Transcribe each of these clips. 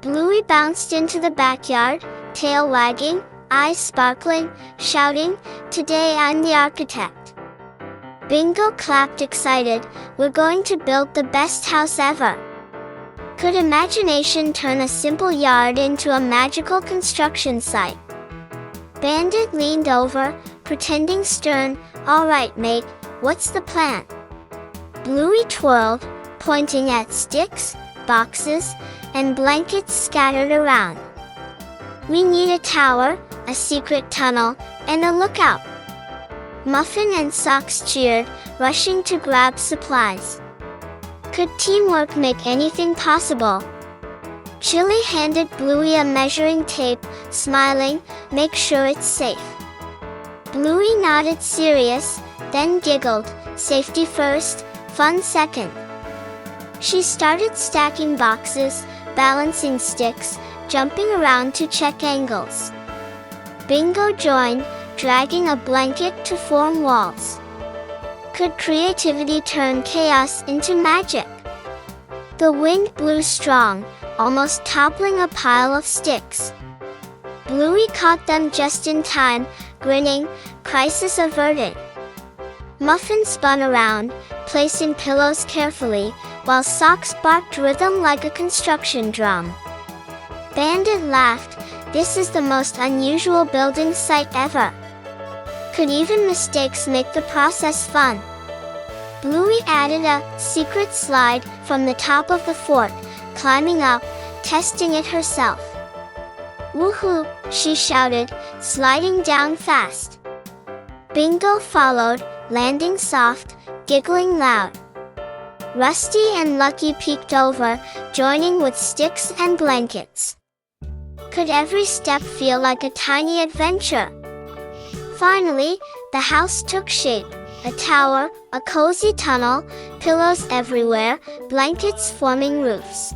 Bluey bounced into the backyard, tail wagging, eyes sparkling, shouting, "Today I'm the architect." Bingo clapped excited, "We're going to build the best house ever." Could imagination turn a simple yard into a magical construction site? Bandit leaned over, pretending stern, "All right, mate, what's the plan?" Bluey twirled, pointing at sticks, boxes, and blankets scattered around. "We need a tower, a secret tunnel, and a lookout." Muffin and Socks cheered, rushing to grab supplies. Could teamwork make anything possible? Chilli handed Bluey a measuring tape, smiling, "Make sure it's safe." Bluey nodded serious, then giggled, "Safety first, fun second." She started stacking boxes, balancing sticks, jumping around to check angles. Bingo joined, dragging a blanket to form walls. Could creativity turn chaos into magic? The wind blew strong, almost toppling a pile of sticks. Bluey caught them just in time, grinning, crisis averted. Muffin spun around, placing pillows carefully, while Socks barked rhythm like a construction drum. Bandit laughed, "This is the most unusual building site ever." Could even mistakes make the process fun? Bluey added a secret slide from the top of the fort, climbing up, testing it herself. "Woohoo!" she shouted, sliding down fast. Bingo followed, landing soft, giggling loud. Rusty and Lucky peeked over, joining with sticks and blankets. Could every step feel like a tiny adventure? Finally, the house took shape. A tower, a cozy tunnel, pillows everywhere, blankets forming roofs.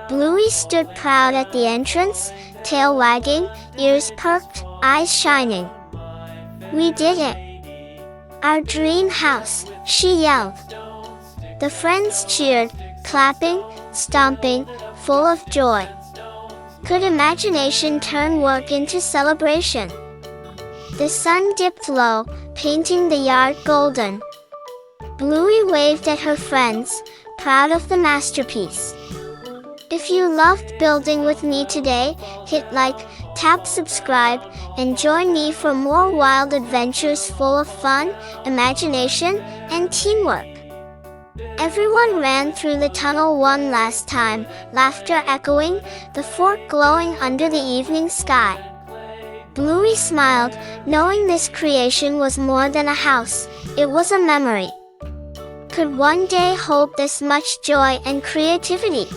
Bluey stood proud at the entrance, tail wagging, ears perked, eyes shining. "We did it! Our dream house," she yelled. The friends cheered, clapping, stomping, full of joy. Could imagination turn work into celebration? The sun dipped low, painting the yard golden. Bluey waved at her friends, proud of the masterpiece. If you loved building with me today, hit like, tap subscribe, and join me for more wild adventures full of fun, imagination, and teamwork. Everyone ran through the tunnel one last time, laughter echoing, the fort glowing under the evening sky. Bluey smiled, knowing this creation was more than a house, it was a memory. Could one day hold this much joy and creativity?